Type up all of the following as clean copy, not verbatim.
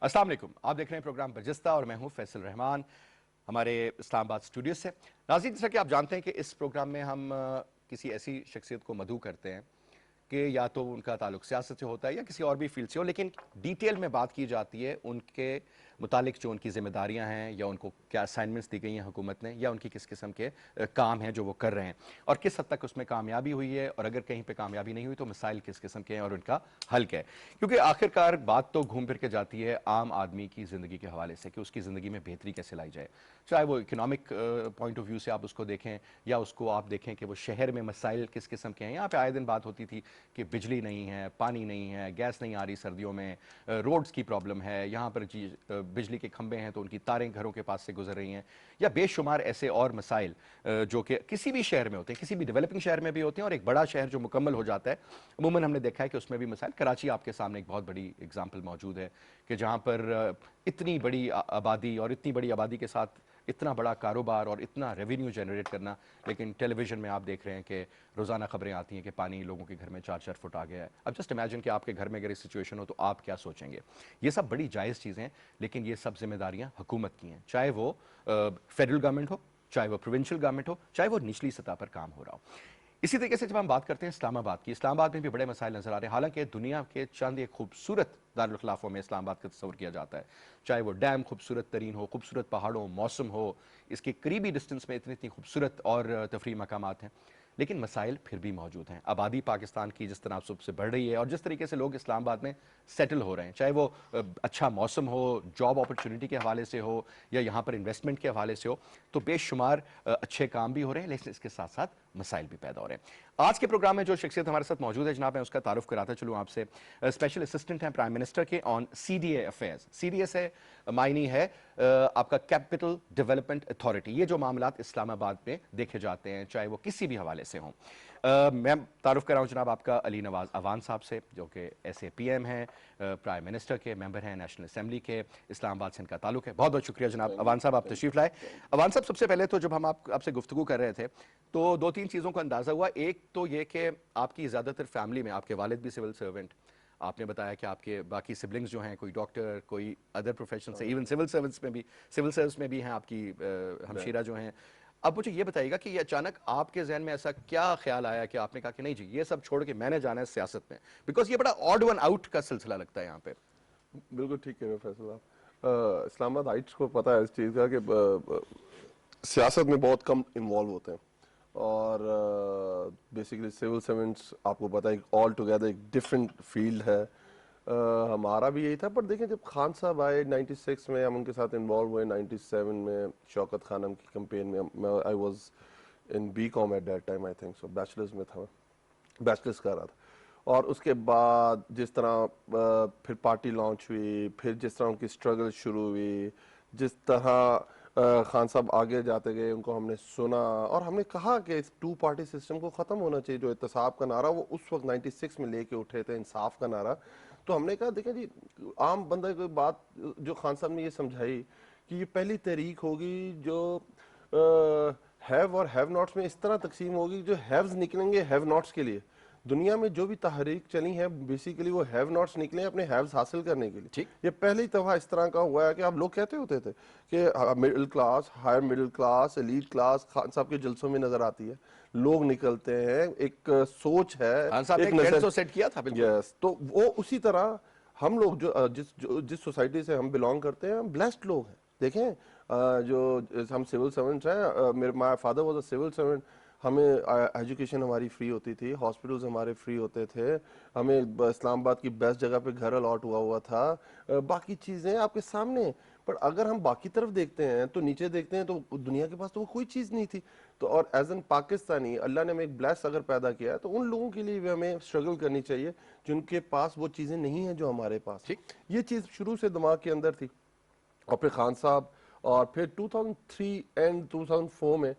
السلام علیکم، آپ دیکھ رہے ہیں پروگرام برجستہ اور میں ہوں فیصل رحمان ہمارے اسلام آباد اسٹوڈیو سے۔ ناظرین، جیسا کہ آپ جانتے ہیں کہ اس پروگرام میں ہم کسی ایسی شخصیت کو مدعو کرتے ہیں کہ یا تو ان کا تعلق سیاست سے ہوتا ہے یا کسی اور بھی فیلڈ سے ہو، لیکن ڈیٹیل میں بات کی جاتی ہے ان کے متعلق جو ان کی ذمہ داریاں ہیں یا ان کو کیا اسائنمنٹس دی گئی ہیں حکومت نے، یا ان کی کس قسم کے کام ہیں جو وہ کر رہے ہیں اور کس حد تک اس میں کامیابی ہوئی ہے، اور اگر کہیں پہ کامیابی نہیں ہوئی تو مسائل کس قسم کے ہیں اور ان کا حل کیا ہے۔ کیونکہ آخر کار بات تو گھوم پھر کے جاتی ہے عام آدمی کی زندگی کے حوالے سے کہ اس کی زندگی میں بہتری کیسے لائی جائے، چاہے وہ اکنامک پوائنٹ آف ویو سے آپ اس کو دیکھیں یا اس کو آپ دیکھیں کہ وہ شہر میں مسائل کس قسم کے ہیں۔ یہاں پہ آئے دن بات ہوتی تھی کہ بجلی نہیں ہے، پانی نہیں ہے، گیس نہیں آ رہی سردیوں میں، روڈز کی پرابلم ہے، یہاں پر بجلی کے کھمبے ہیں تو ان کی تاریں گھروں کے پاس سے گزر رہی ہیں، یا بے شمار ایسے اور مسائل جو کہ کسی بھی شہر میں ہوتے ہیں، کسی بھی ڈیولپنگ شہر میں بھی ہوتے ہیں، اور ایک بڑا شہر جو مکمل ہو جاتا ہے عموماً ہم نے دیکھا ہے کہ اس میں بھی مسائل۔ کراچی آپ کے سامنے ایک بہت بڑی اگزامپل موجود ہے کہ جہاں پر اتنی بڑی آبادی اور اتنی بڑی آبادی کے ساتھ اتنا بڑا کاروبار اور اتنا ریونیو جنریٹ کرنا، لیکن ٹیلی ویژن میں آپ دیکھ رہے ہیں کہ روزانہ خبریں آتی ہیں کہ پانی لوگوں کے گھر میں 4 فٹ آ گیا ہے۔ اب جسٹ امیجن کہ آپ کے گھر میں اگر اس سچویشن ہو تو آپ کیا سوچیں گے۔ یہ سب بڑی جائز چیزیں ہیں، لیکن یہ سب ذمہ داریاں حکومت کی ہیں، چاہے وہ فیڈرل گورنمنٹ ہو، چاہے وہ پروونشل گورنمنٹ ہو، چاہے وہ نچلی سطح پر کام ہو رہا ہو۔ اسی طریقے سے جب ہم بات کرتے ہیں اسلام آباد کی، اسلام آباد میں بھی بڑے مسائل نظر آ رہے ہیں، حالانکہ دنیا کے چند ایک خوبصورت دارالخلافوں میں اسلام آباد کا تصور کیا جاتا ہے، چاہے وہ ڈیم خوبصورت ترین ہو، خوبصورت پہاڑوں، موسم ہو، اس کے قریبی ڈسٹنس میں اتنی خوبصورت اور تفریحی مقامات ہیں، لیکن مسائل پھر بھی موجود ہیں۔ آبادی پاکستان کی جس طرح سے بڑھ رہی ہے اور جس طریقے سے لوگ اسلام آباد میں سیٹل ہو رہے ہیں، چاہے وہ اچھا موسم ہو، جاب اپرچونٹی کے حوالے سے ہو یا یہاں پر انویسٹمنٹ کے حوالے سے ہو، تو بے شمار اچھے کام بھی ہو رہے ہیں، لیکن اس کے ساتھ ساتھ مسائل بھی پیدا ہو رہے ہیں۔ آج کے پروگرام میں جو شخصیت ہمارے ساتھ موجود ہے جناب، میں اس کا تعارف کراتا چلوں آپ سے۔ اسپیشل اسسٹنٹ ہیں پرائم منسٹر کے on C D A affairs. C D A سے معنی ہے آپ کا کیپٹل ڈیولپمنٹ اتھارٹی۔ یہ جو معاملات اسلام آباد میں دیکھے جاتے ہیں چاہے وہ کسی بھی حوالے سے ہوں۔ میں تعارف کر رہا ہوں جناب آپ کا علی نواز اوان صاحب سے، جو کہ ایس اے پی ایم ہیں، پرائم منسٹر کے ممبر ہیں، نیشنل اسمبلی کے، اسلام آباد سے ان کا تعلق ہے۔ بہت بہت شکریہ جناب اوان صاحب، آپ تشریف لائے۔ اوان صاحب، سب سے پہلے تو جب ہم آپ سے گفتگو کر رہے تھے تو دو تین چیزوں کا اندازہ ہوا۔ ایک تو یہ کہ آپ کی زیادہ تر فیملی میں آپ کے والد بھی سول سرونٹ، آپ نے بتایا کہ آپ کے باقی سبلنگز جو ہیں، کوئی ڈاکٹر، کوئی ادر پروفیشن سے، ایون سول سروس میں بھی ہیں آپ کی ہمشیرہ جو ہیں۔ اب مجھے یہ بتائیے گا کہ یہ اچانک آپ کے ذہن میں ایسا کیا خیال آیا کہ آپ نے کہا کہ نہیں جی یہ سب چھوڑ کے میں نے جانا ہے سیاست میں، بیکاز یہ بڑا آڈ ون آؤٹ کا سلسلہ لگتا ہے یہاں پہ۔ بالکل ٹھیک کہہ رہے ہیں فیصل آپ۔ اسلام آباد ہائٹس کو پتہ ہے اس چیز کا کہ سیاست میں بہت کم انوالو ہوتے ہیں، اور بیسیکلی سول سرونٹس آپ کو پتہ ہے آل ٹوگیدر ایک ڈفرینٹ فیلڈ ہے۔ ہمارا بھی یہی تھا، پر دیکھیں جب خان صاحب آئے 96 میں، ہم ان کے ساتھ انوالو ہوئے 97 میں شوکت خانم کی کمپین میں۔ I was in B com at that time, I think so, bachelors میں تھا، بیچلرز کر رہا تھا۔ اور اس کے بعد جس طرح پھر پارٹی لانچ ہوئی، پھر جس طرح ان کی اسٹرگل شروع ہوئی، جس طرح خان صاحب آگے جاتے گئے، ان کو ہم نے سنا اور ہم نے کہا کہ اس 2 پارٹی سسٹم کو ختم ہونا چاہیے۔ جو احتساب کا نعرہ وہ اس وقت 96 میں لے کے اٹھے تھے، انصاف کا نعرہ، تو ہم نے کہا دیکھیں جی عام بندہ کوئی بات جو خان صاحب نے یہ سمجھائی کہ یہ پہلی تحریک ہوگی جو ہیو اور ہیو ناٹس میں اس طرح تقسیم ہوگی، جو ہیوز نکلیں گے ہیو ناٹس کے لیے۔ دنیا میں جو بھی تحریک چلی ہیں بیسیکلی وہ ہیو ناٹس نکلے ہیں اپنے ہیوز حاصل کرنے کے لیے۔ ٹھیک، یہ پہلی دفعہ اس طرح کا ہوا ہے کہ آپ لوگ کہتے ہوتے تھے کہ middle class, higher middle class, elite class Khan صاحب کے جلسوں میں نظر آتی ہے، لوگ نکلتے ہیں، ایک سوچ ہے، خان صاحب نے ایک ایک ٹرینڈ نظر۔ تو سیٹ کیا تھا، بالکل۔ یس، تو وہ اسی طرح ہم لوگ جو جس سوسائٹی سے ہم بلانگ کرتے ہیں، ہم بلیسڈ لوگ ہیں۔ دیکھیں جو ہم سول سرونٹس ہیں، my father was a civil servant, ہمیں ایجوکیشن ہماری فری ہوتی تھی، ہاسپٹلز ہمارے فری ہوتے تھے، ہمیں اسلام آباد کی بیسٹ جگہ پہ گھر الاٹ ہوا تھا، باقی چیزیں آپ کے سامنے۔ پر اگر ہم باقی طرف دیکھتے ہیں تو نیچے دیکھتے ہیں تو دنیا کے پاس تو وہ کوئی چیز نہیں تھی۔ تو اور ایز این پاکستانی اللہ نے ہمیں ایک بلیس اگر پیدا کیا ہے تو ان لوگوں کے لیے بھی ہمیں اسٹرگل کرنی چاہیے جن کے پاس وہ چیزیں نہیں ہیں جو ہمارے پاس ہیں۔ ٹھیک، یہ چیز شروع سے دماغ کے اندر تھی، اور پھر خان صاحب، اور پھر 2003 اینڈ 2004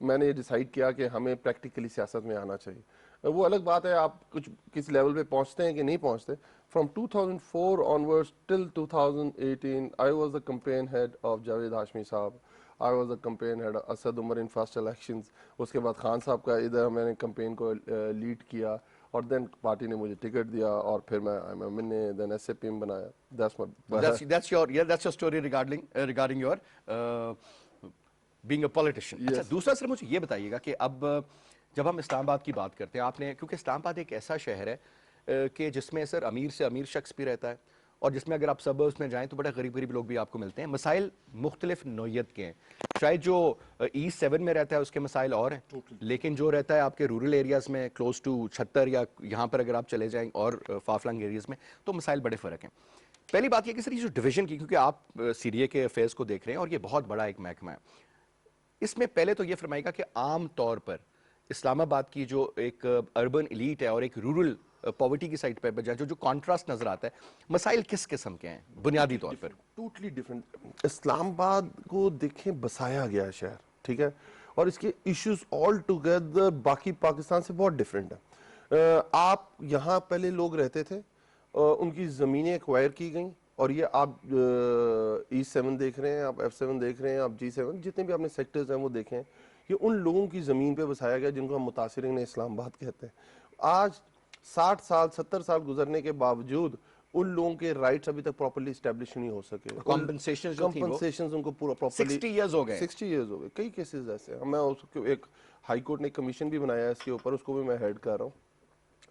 میں نے یہ ڈیسائیڈ کیا کہ ہمیں پریکٹیکلی سیاست میں آنا چاہیے۔ وہ الگ بات ہے آپ کچھ کس لیول پہ پہنچتے ہیں کہ نہیں پہنچتے۔ From 2004 onwards till 2018 I was the campaign head of Javed Hashmi sahib, I was the campaign head Asad Umar in first elections. اس کے بعد خان صاحب کا ادھر میں نے کمپین کو لیڈ کیا، اور دین پارٹی نے مجھے ٹکٹ دیا اور پھر میں میں نے دین ایس اے پی ایم بنایا. That's your story regarding your being a politician. اچھا دوسرا سر مجھے یہ بتائیے گا کہ اب جب ہم اسلام آباد کی بات کرتے ہیں, آپ نے, کیونکہ اسلام آباد ایک ایسا شہر ہے کہ جس میں سر امیر سے امیر شخص بھی رہتا ہے, اور جس میں اگر آپ سبربز میں جائیں تو بڑے غریب غریب لوگ بھی آپ کو ملتے ہیں. مسائل مختلف نوعیت کے ہیں. شاید جو ایسٹ 7 میں رہتا ہے اس کے مسائل اور ہیں, لیکن جو رہتا ہے آپ کے رورل ایریاز میں کلوز ٹو 76 یا یہاں پر اگر آپ چلے جائیں اور فارفلنگ ایریاز میں, تو مسائل بڑے فرق ہیں. پہلی بات یہ کہ سر یہ جو ڈویژن کی, کیونکہ آپ سی ڈی اے کے افیئرس کو دیکھ رہے ہیں اور یہ بہت بڑا ایک محکمہ ہے, اس میں پہلے تو یہ فرمائے گا کہ عام طور پر اسلام آباد کی جو ایک اربن ایلیٹ ہے اور ایک رورل پاورٹی کی سائٹ پہ بجائے جو کانٹراسٹ نظر آتا ہے, مسائل کس قسم کے ہیں بنیادی طور پر؟ Totally different. اسلام آباد کو دیکھیں بسایا گیا شہر, ٹھیک ہے, اور اس کے ایشوز آل ٹوگیدر باقی پاکستان سے بہت ڈفرینٹ ہیں. آپ یہاں پہلے لوگ رہتے تھے, ان کی زمینیں ایکوائر کی گئیں, اور یہ آپ ایسٹ 7 دیکھ رہے ہیں, آپ F7 دیکھ رہے ہیں, آپ G7, جتنے بھی آپ نے سیکٹرز ہیں وہ دیکھیں, یہ ان لوگوں کی زمین پہ بسایا گیا جن کو ہم متاثرین اسلام آباد کہتے ہیں. آج 60 سال 70 سال گزرنے کے باوجود ان لوگوں کے رائٹس ابھی تک پراپرلی اسٹیبلش نہیں ہو سکے. کمپنسیشنز ان کو پورا پراپرلی 60 ایئرز ہو گئے. 60 ایئرز ہو گئے. کئی کیسز ایسے ہیں. میں اس کو ایک ہائی کورٹ نے کمیشن بھی بنایا ہے اس کے اوپر, اس کو بھی میں ہیڈ کر رہا ہوں.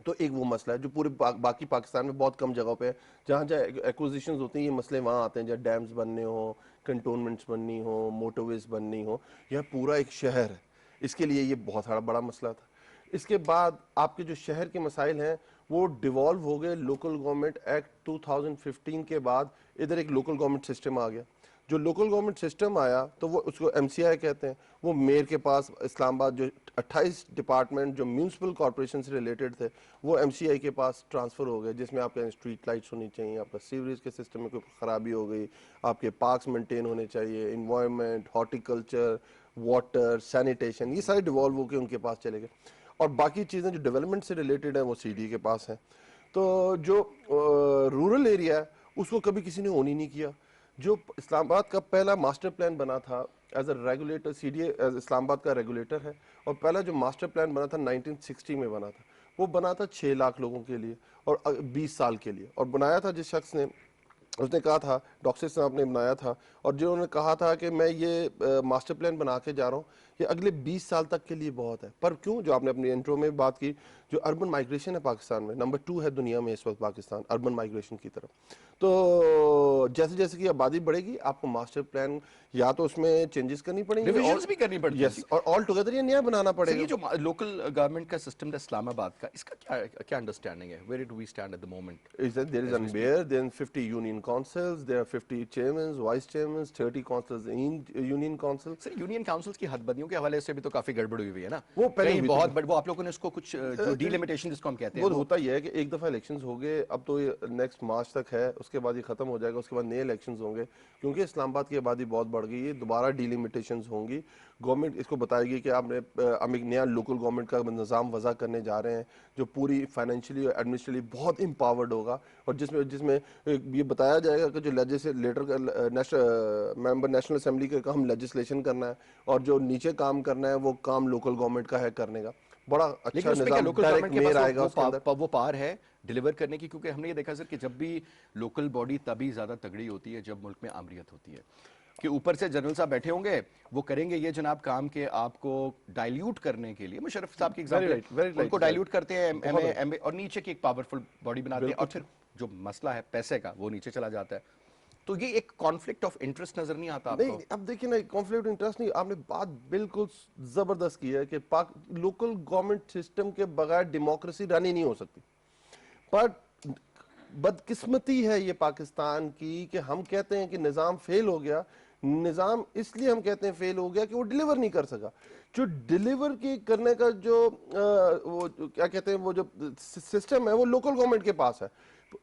تو ایک وہ مسئلہ ہے جو پورے باقی پاکستان میں بہت کم جگہوں پہ ہے, جہاں جہاں ایکوزیشنز ہوتی ہیں یہ مسئلے وہاں آتے ہیں, جہاں ڈیمز بننے ہوں, کنٹونمنٹس بننی ہوں, موٹر ویز بننی ہوں. یہ پورا ایک شہر ہے, اس کے لیے یہ بہت سارا بڑا مسئلہ تھا. اس کے بعد آپ کے جو شہر کے مسائل ہیں وہ ڈیوالو ہو گئے. لوکل گورنمنٹ ایکٹ 2015 کے بعد ادھر ایک لوکل گورنمنٹ سسٹم آ گیا. جو لوکل گورنمنٹ سسٹم آیا تو وہ اس کو MCI کہتے ہیں. وہ میئر کے پاس اسلام آباد جو 28 ڈپارٹمنٹ جو میونسپل کارپوریشن سے ریلیٹڈ تھے وہ MCI کے پاس ٹرانسفر ہو گئے, جس میں آپ کے اسٹریٹ لائٹس ہونی چاہیے, آپ کا سیوریج کے سسٹم میں کوئی خرابی ہو گئی, آپ کے پارکس مینٹین ہونے چاہیے, انوائرمنٹ, ہارٹیکلچر, واٹر, سینیٹیشن, یہ سارے ڈیوالو ہو کے ان کے پاس چلے گئے. اور باقی چیزیں جو ڈیولپمنٹ سے ریلیٹڈ ہیں وہ CD کے پاس ہیں. تو جو رورل ایریا ہے اس کو کبھی کسی نے ہونی نہیں کیا. جو اسلام آباد کا پہلا ماسٹر پلان بنا تھا ایز اے ریگولیٹر, CDA اسلام آباد کا ریگولیٹر ہے, اور پہلا جو ماسٹر پلان بنا تھا 1960 میں بنا تھا, وہ بنا تھا 6 لاکھ لوگوں کے لیے اور 20 سال کے لیے. اور بنایا تھا جس شخص نے, اس نے کہا تھا, ڈاکٹر صاحب نے بنایا تھا, اور جنہوں نے کہا تھا کہ میں یہ ماسٹر پلان بنا کے جا رہا ہوں, یہ اگلے 20 سال تک کے لیے بہت ہے. پر کیوں, جو آپ نے اپنی انٹرو میں بات کی, جو اربن مائگریشن ہے پاکستان میں, نمبر 2 ہے دنیا میں اس وقت پاکستان اربن مائگریشن کی طرف. تو جیسے جیسے کہ آبادی بڑھے گی آپ کو ماسٹر پلان یا تو اس میں چینجز کرنی پڑیں گی, ریویژنز بھی کرنی پڑتی ہیں, اور آل ٹوگیدر یہ نیا بنانا پڑے گا. یہ جو لوکل گورنمنٹ کا سسٹم ہے اسلام آباد کا, اس کا کیا انڈرسٹینڈنگ ہے؟ Where do we stand at the moment? There is unfair, there are 50 union councils, there are 50 chairmen, vice chairmen, 30 councils in union council. Sir union councils کی حد بدیوں کے حوالے سے بھی تو کافی گڑبڑ ہوئی ہے نا, وہ پہلے بہت بڑے, وہ آپ لوگوں نے اس کو کچھ جو ڈی لمیٹیشن جس کو ہم کہتے ہیں, وہ ہوتا یہ ہے کہ ایک دفعہ الیکشنز ہو گئے, اب تو یہ نیکسٹ مارچ تک ہے, اس کے بعد یہ ختم ہو جائے گا, اس کے بعد نئے الیکشنز ہوں گے. کیونکہ اسلام آباد کی آبادی بہت بڑھ گئی ہے, دوبارہ ڈی لمیٹیشنز ہوں گی. گورنمنٹ اس کو بتائے گی کہ ہم ایک نیا لوکل گورنمنٹ کا نظام وضع کرنے جا رہے ہیں جو پوری فائنینشلی اور ایڈمنسٹریٹلی بہت امپاورڈ ہوگا, اور جس میں یہ بتایا جائے گا کہ جو لیجسلیٹر کا ممبر نیشنل اسمبلی کا ہم لیجسلیشن کرنا ہے, اور جو نیچے کام کرنا ہے وہ کام لوکل گورنمنٹ کا ہے کرنے کا. بڑا اچھا نظام, ڈائریکٹ میئر آئے گا اس کے اندر, وہ پار ہے ڈیلیور کرنے کی. کیونکہ ہم نے یہ دیکھا سر کہ جب بھی لوکل باڈی تبھی زیادہ تگڑی ہوتی ہے جب ملک میں آمریت ہوتی ہے, کہ اوپر سے جنرل صاحب بیٹھے ہوں گے, وہ کریں گے یہ جناب کام کے آپ کو ڈائلیوٹ کرنے کے لیے. مشرف صاحب کی ایگزامپل, ان کو ڈائلیوٹ کرتے ہیں ایم اے, اور نیچے کی ایک پاورفل باڈی بناتے ہیں, اور پھر جو مسئلہ ہے پیسے کا وہ نیچے چلا جاتا ہے. تو یہ ایک کانفلکٹ آف انٹرسٹ نظر نہیں آتا آپ کو؟ نہیں, اب دیکھیں نا, کانفلکٹ انٹرسٹ نہیں, آپ نے بات بالکل زبردست کی ہے کہ لوکل گورنمنٹ سسٹم کے بغیر ڈیموکریسی رن ہی نہیں ہو سکتی. پر بدقسمتی ہے یہ پاکستان کی کہ ہم کہتے ہیں کہ نظام فیل ہو گیا. نظام اس لیے ہم کہتے ہیں فیل ہو گیا کہ وہ ڈیلیور نہیں کر سکا. جو ڈیلیور کی کرنے کا جو وہ کیا کہتے ہیں وہ جو سسٹم ہے وہ لوکل گورنمنٹ کے پاس ہے.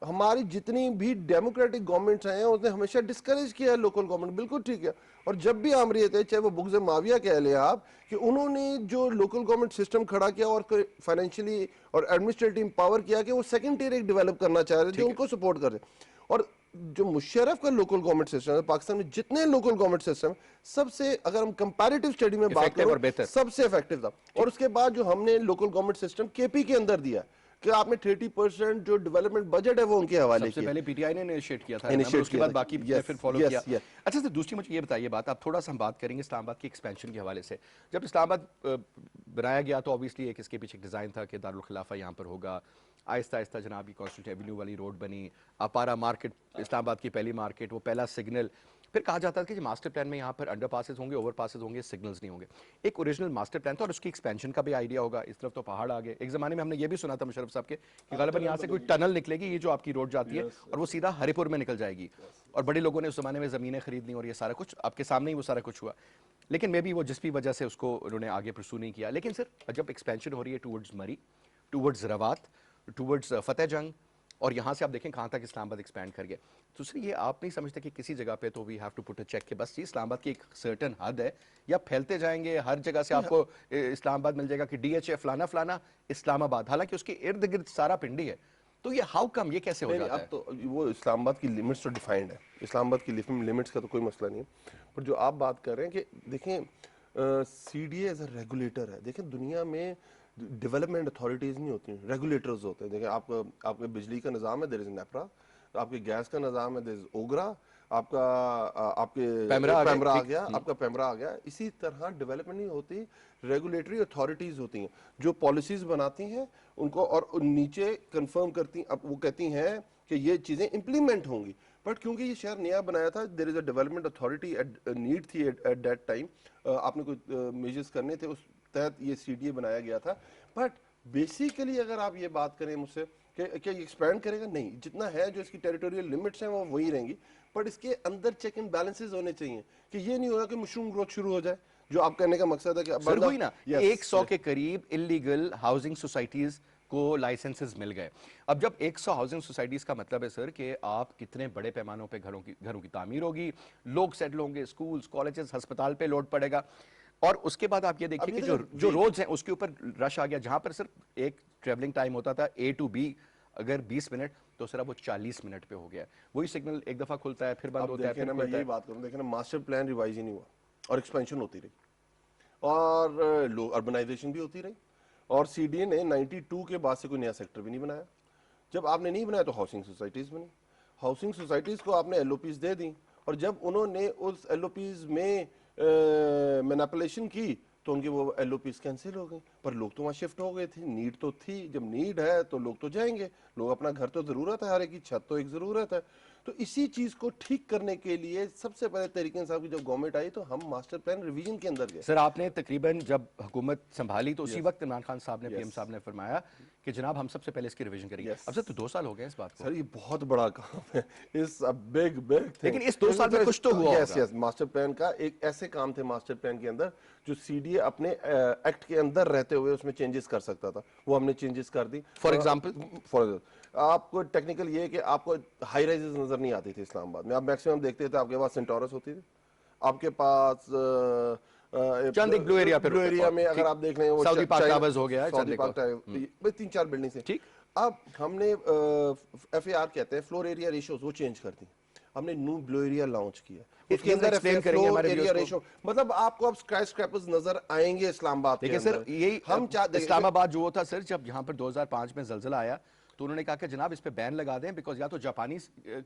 ہماری جتنی بھی ڈیموکریٹک گورنمنٹس ہیں اس نے ہمیشہ ڈسکریج کیا ہے لوکل گورنمنٹ, بالکل ٹھیک ہے. اور جب بھی آمریت ہے, چاہے وہ بغض معاویہ کہہ لیں آپ, کہ انہوں نے جو لوکل گورنمنٹ سسٹم کھڑا کیا اور فائنینشلی اور ایڈمنسٹریٹو امپاور کیا کہ وہ سیکنڈ ٹیئر ایک ڈیولپ کرنا چاہ رہے تھے, ان کو سپورٹ کر رہے. اور جو مشرف کا لوکل گورنمنٹ سسٹم ہے پاکستان میں, جتنے لوکل گورنمنٹ سسٹم سب سے, اگر ہم کمپیریٹیو اسٹڈی میں بات کریں, سب سے افیکٹو تھا. اور اس کے بعد جو ہم نے لوکل گورنمنٹ سسٹم KP کے اندر دیا ہے, کہ آپ نے 30% جو ڈیولپمنٹ بجٹ ہے وہ ان کے حوالے سب سے کیا. پہلے پی ٹی آئی نے انیشیٹ کیا تھا Initiate اس کے کیا بعد تھا. باقی نے Yes, پھر فالو yes, کیا. yes. اچھا سر دوسری مجھے یہ بتائیے بات, آپ تھوڑا سا ہم بات کریں گے اسلام آباد کی ایکسپینشن کے حوالے سے. جب اسلام آباد بنایا گیا تو obviously ایک اس کے پیچھے ایک ڈیزائن تھا کہ دارالخلافہ یہاں پر ہوگا. آہستہ آہستہ جناب یہ کانسٹیٹیوٹ ایونیو والی روڈ بنی, اپارا مارکیٹ اسلام آباد کی پہلی مارکیٹ, وہ پہلا سگنل. پھر کہا جاتا تھا کہ ماسٹر پلان میں یہاں پر انڈر پاسز ہوں گے, اوور پاسز ہوں گے, سگنلز نہیں ہوں گے. ایک اوریجنل ماسٹر پلان تھا اور اس کی ایکسپینشن کا بھی آئیڈیا ہوگا. اس طرف تو پہاڑ آ گئے. ایک زمانے میں ہم نے یہ بھی سنا تھا مشرف صاحب کے کہ غالباً یہاں سے کوئی ٹنل نکلے گی, یہ جو آپ کی روڈ جاتی ہے, اور وہ سیدھا ہری پور میں نکل جائے گی. اور بڑے لوگوں نے اس زمانے میں زمینیں خریدنی اور یہ سارا کچھ آپ کے سامنے ہی وہ سارا کچھ ہوا. لیکن مے بی وہ جس بھی وجہ سے اس کو انہوں نے آگے پرسو نہیں کیا. لیکن سر جب ایکسپینشن ہو رہی ہے ٹورڈز مری, ٹورڈز روات, ٹورڈز فتح جنگ, اور یہاں سے آپ دیکھیں کہاں تک اسلام آباد ایکسپینڈ کر گیا, تو سر یہ آپ نہیں سمجھتے کہ کسی جگہ پہ تو we have to put a check کہ بس یہ اسلام آباد کی ایک سرٹن حد ہے, یا پھیلتے جائیں گے ہر جگہ سے آپ کو اسلام آباد مل جائے گا کہ ڈی ایچ اے فلانا فلانا اسلام آباد, حالانکہ اس کے ارد گرد سارا پنڈی ہے. تو یہ ہاؤ کم, یہ کیسے ہو نہیں جاتا ہے؟ اب تو وہ اسلام آباد کی لمٹس تو ڈیفائنڈ ہے, اسلام آباد کی لمٹس کا تو کوئی مسئلہ نہیں ہے. پر جو آپ بات کر رہے ہیں کہ دیکھیں C D A as a regulator ہے. دیکھیں دنیا میں ڈیولپمنٹ اتھارٹیز نہیں ہوتی ہیں, ریگولیٹرز ہوتے ہیں. دیکھیں آپ کا بجلی کا نظام ہے, دیر از نیپرا. آپ کے گیس کا نظام ہے, دیر از اوگرا. آپ کے پیمرا آ گیا, آپ کا پیمرا آ گیا. اسی طرح ڈیولپمنٹ نہیں ہوتی, ریگولیٹری اتھارٹیز ہوتی ہیں جو پالیسیز بناتی ہیں ان کو اور نیچے کنفرم کرتی ہیں. اب وہ کہتی ہیں کہ یہ چیزیں امپلیمنٹ ہوں گی. بٹ کیونکہ یہ شہر نیا بنایا تھا, دیر از اے ڈیولپمنٹ اتھارٹی نیڈ تھی ایٹ دیٹ ٹائم, آپ نے کوئی میجرز کرنے تھے, اس تحت یہ سی ڈی اے بنایا گیا تھا. بٹ بیسیکلی اگر آپ یہ بات کریں مجھ سے کہ کیا یہ ایکسپینڈ کرے گا, نہیں, جتنا ہے جو اس کی ٹیریٹوریل لمٹس ہیں وہ وہی رہیں گی. بٹ اس کے اندر چیک اینڈ بیلنسز ہونے چاہیے کہ یہ نہیں ہوگا کہ مشروم گروتھ شروع ہو جائے, جو آپ کہنے کا مقصد ہے کہ سر ہوئی نا 100 کے قریب انلیگل ہاؤسنگ سوسائٹیز کو لائسنسز مل گئے. اب جب 100 ہاؤسنگ سوسائٹیز کا مطلب ہے سر کہ آپ کتنے بڑے پیمانوں پہ گھروں کی تعمیر ہوگی, لوگ سیٹل ہوں گے, سکولز, کالجز, ہسپتال پہ لوڈ پڑے گا. اور اس کے بعد آپ یہ دیکھیں کہ جو روڈز ہیں اس کے اوپر رش آ گیا, جہاں پر سر ایک ٹریولنگ ٹائم ہوتا تھا A to B اگر 20 منٹ, تو سر اب وہ 40 منٹ پہ ہو گیا. وہی سگنل ایک دفعہ کھلتا ہے پھر بند ہوتا ہے, پھر میں یہی بات کروں. دیکھیں نا ماسٹر پلان ریوائز ہی نہیں ہوا اور ایکسپینشن ہوتی رہی اور اربنائزیشن بھی ہوتی رہی, اور سی ڈی اے نے 92 کے بعد سے کوئی نیا سیکٹر بھی نہیں بنایا. جب آپ نے نہیں بنایا تو ہاؤسنگ سوسائٹیز بنی. ہاؤسنگ سوسائٹیز کو آپ نے ایل او پیز دے دیں, اور جب انہوں نے اس ایل او پیز میں مینیپولیشن کی تو ان کی وہ ایل او پیز کینسل ہو گئی. پر لوگ تو وہاں شفٹ ہو گئے تھے, نیڈ تو تھی. جب نیڈ ہے تو لوگ تو جائیں گے, لوگ اپنا گھر تو ضرورت ہے, ہر ایک کی چھت تو ایک ضرورت ہے. تو اسی چیز کو ٹھیک کرنے کے لیے سب سے پہلے طریقے صاحب کی جب گورنمنٹ آئی تو ہم ماسٹر پلان ریویژن کے اندر گئے. سر آپ نے تقریباً جب حکومت سنبھالی تو اسی وقت عمران خان صاحب نے, پی ایم صاحب نے فرمایا کہ جناب ہم سب سے پہلے اس کی ریویژن کریں گے. اب سر تو 2 سال ہو گئے اس بات کو. سر یہ بہت بڑا کام ہے, اس بگ تھنگ. لیکن اس 2 سال میں کچھ تو ہوا ہوگا. یس, ماسٹر پلان کا ایک ایسے کام تھے ماسٹر پلان کے اندر جو سی ڈی اے اپنے ایکٹ کے اندر رہتے ہوئے اس میں چینجز کر سکتا تھا, وہ ہم نے چینجز کر دی. فار ایگزامپل آپ کو ٹیکنیکل یہ ہے کہ آپ کو ہائی رائزز نظر نہیں آتی تھی اسلام آباد میں. آپ میکسیمم دیکھتے تھے آپ کے پاس سینٹورس ہوتی تھی, آپ کے پاس چند ایک بلو ایریا میں اگر آپ دیکھ لیں وہ سعودی پاک ٹاورز ہو گیا, سعودی پاک ٹاور 3-4 بلڈنگز ہیں. ٹھیک, اب ہم نے ایف اے آر کہتے ہیں فلور ایریا ریشوز, وہ چینج کر دی. ہم نے نیو بلو ایریا لانچ کیا, اس کے اندر فلور ایریا ریشو, مطلب آپ کو اب اسکائی اسکریپرز نظر آئیں گے اسلام آباد کے اندر. سر یہی اسلام آباد جو تھا سر, جب یہاں پر 2005 میں زلزلہ آیا تو انہوں نے کہا کہ جناب اس پہ بین لگا دیں, بیکاز یا تو جاپانی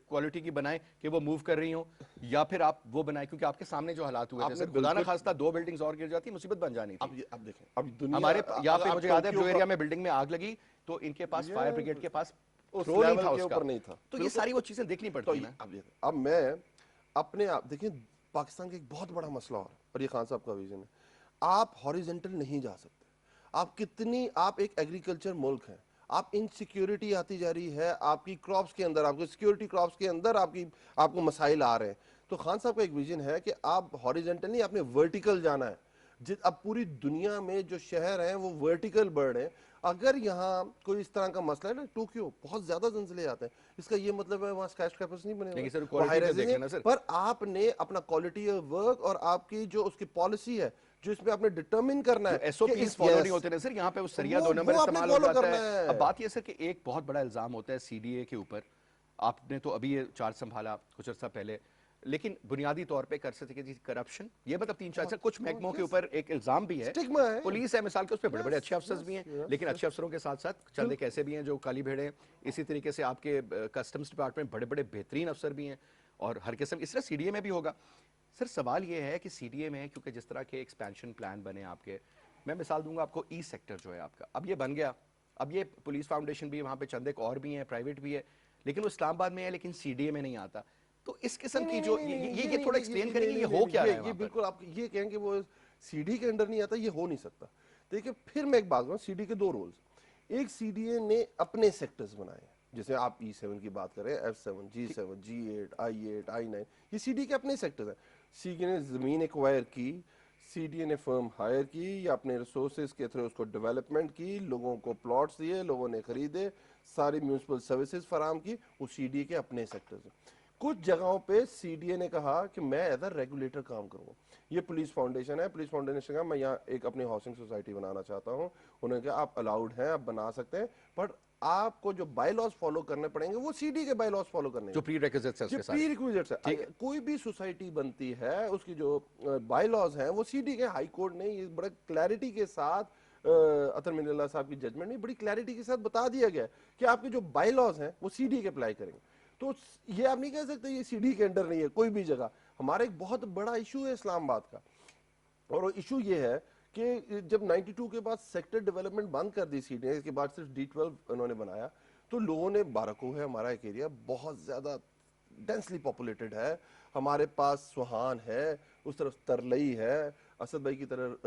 کوالٹی کی بنائیں کہ وہ موو کر رہی ہوں, یا پھر آپ وہ بنائیں, کیونکہ آپ کے سامنے جو حالات ہوئے تھے سر, خدا نہ خواستہ 2 بلڈنگز اور گر جاتی, مصیبت بن جانی تھی. اب دیکھیں, اب دنیا ہمارے یہاں پہ مجھے یاد ہے بلو ایریا میں بلڈنگ میں آگ لگی تو ان کے پاس فائر بریگیڈ کے پاس تھرو نہیں تھا اس کا, تو یہ ساری وہ چیزیں دیکھنی پڑتی ہیں. اب میں اپنے آپ دیکھیں, پاکستان کا ایک بہت بڑا مسئلہ اور یہ خان صاحب کا ویژن ہے, آپ ہاریزنٹل نہیں جا سکتے. آپ ایک ایگریکلچر ملک ہیں, آپ انسیکیورٹی آتی جا رہی ہے آپ کی کراپس کے اندر, آپ کو سیکیورٹی کراپس کے اندر آپ کو مسائل آ رہے ہیں. تو خان صاحب کا ایک ویژن ہے کہ آپ ہاریزنٹل نہیں, آپ نے ورٹیکل جانا ہے. اب پوری دنیا میں جو شہر ہیں وہ ورٹیکل برڈ ہیں. اگر یہاں کوئی اس طرح کا مسئلہ ہے نا, ٹوکیو بہت زیادہ زلزلے آتے ہیں, اس کا یہ مطلب ہے وہاں اسکائی اسکریپرز نہیں بنے ہوئے, پر آپ نے اپنا کوالٹی آف ورک اور آپ کی جو اس کی پالیسی ہے جو اس میں آپ نے ڈٹرمن کرنا ہے, ایس او پیز فالو نہیں ہوتے نا سر, یہاں پہ وہ سریا 2 نمبر استعمال ہو جاتا ہے. اب بات یہ سر کہ ایک بہت بڑا الزام ہوتا ہے سی ڈی اے کے اوپر, آپ نے تو ابھی یہ چارج سنبھالا کچھ عرصہ پہلے, لیکن بنیادی طور پہ کر سکتے کہ کرپشن یہ مطلب 3-4 کچھ محکموں کے اوپر ایک الزام بھی ہے، پولیس ہے مثال کے اس پہ بڑے بڑے اچھے افسرز بھی ہیں، لیکن اچھے افسروں کے ساتھ ساتھ چند ایک ایسے بھی ہیں جو کالی بھیڑیں، اسی طریقے سے آپ کے کسٹمز ڈپارٹمنٹ بڑے بڑے بہترین افسر بھی ہیں اور ہر قسم، اس طرح سی ڈی اے میں بھی ہوگا۔ سر سوال یہ ہے کہ سی ڈی اے میں کیونکہ جس طرح کے ایکسپینشن پلان بنے آپ کے، میں مثال دوں گا آپ کو، ای سیکٹر جو ہے آپ کا اب یہ بن گیا، اب یہ پولیس فاؤنڈیشن بھی ہے، وہاں پہ چند ایک اور بھی ہیں، پرائیویٹ بھی ہے، لیکن وہ اسلام آباد میں ہے لیکن سی ڈی اے میں نہیں آتا، تو اس قسم کی جو یہ تھوڑا ایکسپلین کریں گے یہ ہو کیا رہا ہے وہاں پر؟ بالکل آپ یہ کہیں کہ وہ سی ڈی کے انڈر نہیں آتا، یہ ہو نہیں سکتا۔ دیکھیں پھر میں ایک بات کروں، سی ڈی کے 2 رولز، ایک سی ڈی اے نے اپنے سیکٹرز بنائے ہیں، جیسے آپ E7 کی بات کریں، F7 G7 G8 I8 I9، یہ سی ڈی کے اپنے سیکٹرز ہیں۔ سی ڈی نے زمین ایکوائر کی، سی ڈی اے نے فرم ہائر کی یا اپنے ریسورسز کے تھرو اس کو ڈیولپمنٹ کی، لوگوں کو پلاٹس دیے، لوگوں نے خریدے، ساری میونسپل سروسز فراہم کی، وہ سی ڈی اے کے اپنے سیکٹرز ہیں۔ کچھ جگہوں پہ سی ڈی اے نے کہا کہ میں ایز اے ریگولیٹر کام کروں گا، یہ پولیس فاؤنڈیشن ہے، پولیس فاؤنڈیشن کا میں یہاں ایک اپنی ہاؤسنگ سوسائٹی بنانا چاہتا ہوں، انہوں نے کہا آپ الاؤڈ ہیں، آپ بنا سکتے ہیں، بٹ آپ کو جو بائی لاز فالو کرنے پڑیں گے وہ سی ڈی کے بائی لاز فالو کرنے جو پری ریکوزٹس ہیں اس جو کے پری سارے، ریکویزٹس ہے، کوئی بھی سوسائٹی بنتی ہے اس کی جو بائی لاز ہیں وہ سی ڈی کے، ہائی کورٹ نے یہ بڑے کلیئرٹی کے ساتھ اطہر مین اللہ صاحب کی ججمنٹ میں بڑی کلیئرٹی کے ساتھ بتا دیا گیا کہ آپ کے جو بائی لاز ہیں وہ سی ڈی کے اپلائی کریں گے۔ تو یہ آپ نہیں کہہ سکتے یہ سی ڈی کے انڈر نہیں ہے کوئی بھی جگہ۔ ہمارا ایک بہت بڑا ایشو ہے اسلام آباد کا، اور وہ ایشو یہ ہے کہ جب 92 کے بعد سیکٹر ڈیولپمنٹ بند کر دی سی ڈی نے، اس کے بعد صرف D12 انہوں نے بنایا، تو لوگوں نے، بارکو ہے ہمارا ایک ایریا بہت زیادہ ڈینسلی پاپولیٹڈ ہے، ہمارے پاس سوہان ہے، اس طرف ترلئی ہے، اسد بھائی کی طرف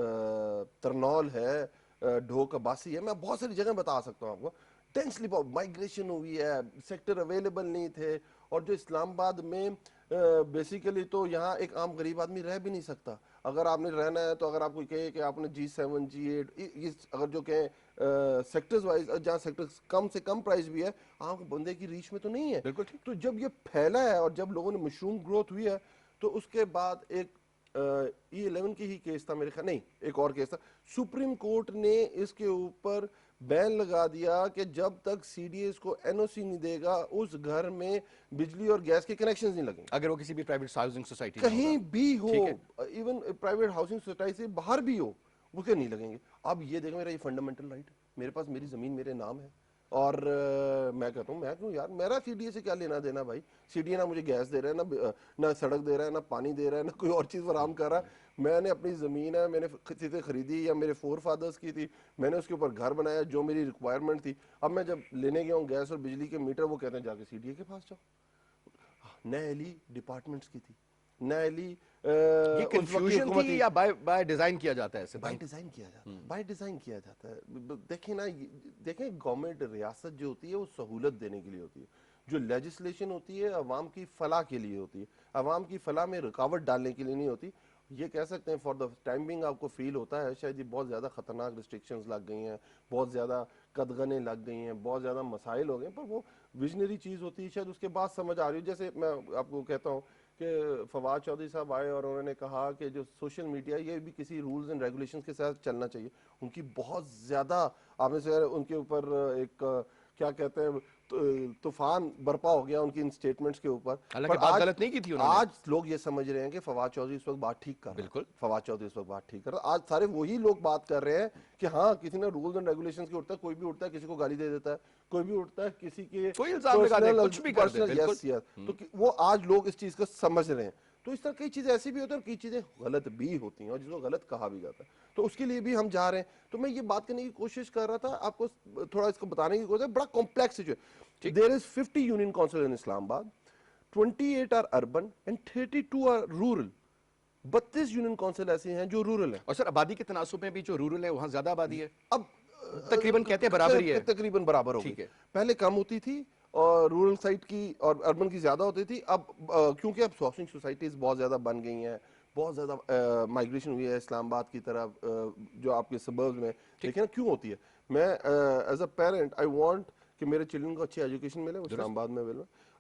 ترنول ہے، ڈھوک عباسی ہے، میں بہت ساری جگہ بتا سکتا ہوں آپ کو، ڈینسلی مائگریشن ہوئی ہے، سیکٹر اویلیبل نہیں تھے، اور جو اسلام آباد میں بیسیکلی تو یہاں ایک عام غریب آدمی رہ بھی نہیں سکتا۔ اگر آپ نے رہنا ہے تو اگر آپ کو کہے کہ آپ نے G7 G8 اگر جو کہیں سیکٹرز وائز، جہاں سیکٹرز کم سے کم پرائز بھی ہے، عام بندے کی ریچ میں تو نہیں ہے۔ بالکل ٹھیک۔ تو جب یہ پھیلا ہے اور جب لوگوں نے مشروم گروتھ ہوئی ہے، تو اس کے بعد ایک E11 کی ہی کیس تھا میرے خیال، نہیں ایک اور کیس تھا، سپریم کورٹ نے اس کے اوپر بین لگا دیا کہ جب تک سی ڈی ایس کو این او سی نہیں دے گا اس گھر میں بجلی اور گیس کے کنیکشنز نہیں لگیں گے، اگر وہ کسی بھی پرائیویٹ ہاؤسنگ سوسائٹی میں کہیں ہوگا، بھی ہو، ٹھیک ہے، ایون پرائیویٹ ہاؤسنگ سوسائٹی سے باہر بھی ہو، وہ کہ نہیں لگیں گے۔ اب یہ دیکھیں میرا یہ فنڈامنٹل رائٹ ہے، میرے پاس میری زمین میرے نام ہے، اور میں کہتا ہوں میں کیوں یار، میرا سی ڈی اے سے کیا لینا دینا بھائی، سی ڈی اے نہ مجھے گیس دے رہا ہے، نہ سڑک دے رہا ہے، نہ پانی دے رہا ہے، نہ کوئی اور چیز فراہم کر رہا ہے، میں نے اپنی زمین ہے، میں نے کسی سے خریدی یا میرے فور فادرز کی تھی، میں نے اس کے اوپر گھر بنایا جو میری ریکوائرمنٹ تھی، اب میں جب لینے گیا ہوں گیس اور بجلی کے میٹر، وہ کہتے ہیں جا کے سی ڈی اے کے پاس جاؤ، نئے ڈپارٹمنٹس کی تھی، نئے یہ کنفیوژن تھی یا بائی ڈیزائن کیا جاتا ہے ایسے؟ بائی ڈیزائن کیا جاتا ہے، بائی ڈیزائن کیا جاتا ہے۔ دیکھیں نا، دیکھیں گورنمنٹ، ریاست جو ہوتی ہے وہ سہولت دینے کے لیے ہوتی ہے، جو لیجسلیشن ہوتی ہے عوام کی فلاح کے لیے ہوتی ہے، عوام کی فلاح میں رکاوٹ ڈالنے کے لیے نہیں ہوتی۔ یہ کہہ سکتے ہیں فار دا ٹائم بینگ آپ کو فیل ہوتا ہے شاید یہ بہت زیادہ خطرناک ریسٹرکشنز لگ گئی ہیں، بہت زیادہ قدغنیں لگ گئی ہیں، بہت زیادہ مسائل ہو گئے ہیں، پر وہ ویژنری چیز ہوتی ہے، شاید اس کے بعد سمجھ آ رہی ہے۔ جیسے میں آپ کو کہتا ہوں کہ فواد چودھری صاحب آئے اور انہوں نے کہا کہ جو سوشل میڈیا یہ بھی کسی رولز اینڈ ریگولیشنز کے ساتھ چلنا چاہیے، ان کی بہت زیادہ آپ نے سے ان کے اوپر ایک کیا کہتے ہیں طوفان برپا ہو گیا ان کی ان سٹیٹمنٹس کے اوپر، حالانکہ بات غلط نہیں کی تھی انہوں نے، آج لوگ یہ سمجھ رہے ہیں کہ فواد چودھری اس وقت بات ٹھیک کر رہا ہے، بالکل فواد چودھری اس وقت بات ٹھیک کر رہا ہے، آج سارے وہی لوگ بات کر رہے ہیں کہ ہاں کسی نے رولز اینڈ ریگولیشنز کے اٹھتا ہے، کوئی بھی اٹھتا ہے کسی کو گالی دے دیتا ہے، کوئی بھی اٹھتا ہے کسی کے کوئی الزام لگا دے، کچھ بھی کر دے، پرسنل، بالکل، یس یس، تو وہ آج لوگ اس چیز کو سمجھ رہے ہیں۔ تو اس طرح کئی چیزیں ایسی بھی ہوتی ہیں اور کئی چیزیں غلط بھی ہوتی ہیں اور جس کو غلط کہا بھی جاتا ہے، تو اس کے لیے بھی ہم جا رہے ہیں۔ تو میں یہ بات کرنے کی کوشش کر رہا تھا، آپ کو تھوڑا اس کو بتانے کی کوشش، بڑا کمپلیکس ہے۔ دیر از 50 یونین کونسل ان اسلام آباد، 28 are urban and 32 are rural۔ 32 union council ایسے ہیں جو رورل ہیں، اور سر آبادی کے تناسب میں بھی جو رورل ہے وہاں زیادہ آبادی ہے، اب تقریباً کہتے ہیں برابر ہی ہے، تقریباً برابر ہو گئی، ٹھیک ہے، پہلے کم ہوتی تھی اور رورل سائٹ کی اور اربن کی زیادہ ہوتی تھی، اب کیونکہ اب ہاؤسنگ سوسائٹیز بہت زیادہ بن گئی ہیں، بہت زیادہ مائگریشن ہوئی ہے اسلام آباد کی طرف، جو آپ کے سبربز میں دیکھیں نا کیوں ہوتی ہے۔ میں as a parent I want کہ میرے چلڈرن کو اچھی ایجوکیشن ملے، وہ اسلام آباد میں ملے،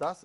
10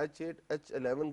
H8 H11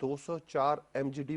204 MGD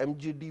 MGD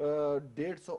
150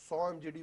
100 MGD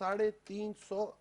350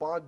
5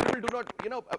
people do not, you know,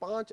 5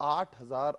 8,000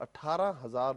18,000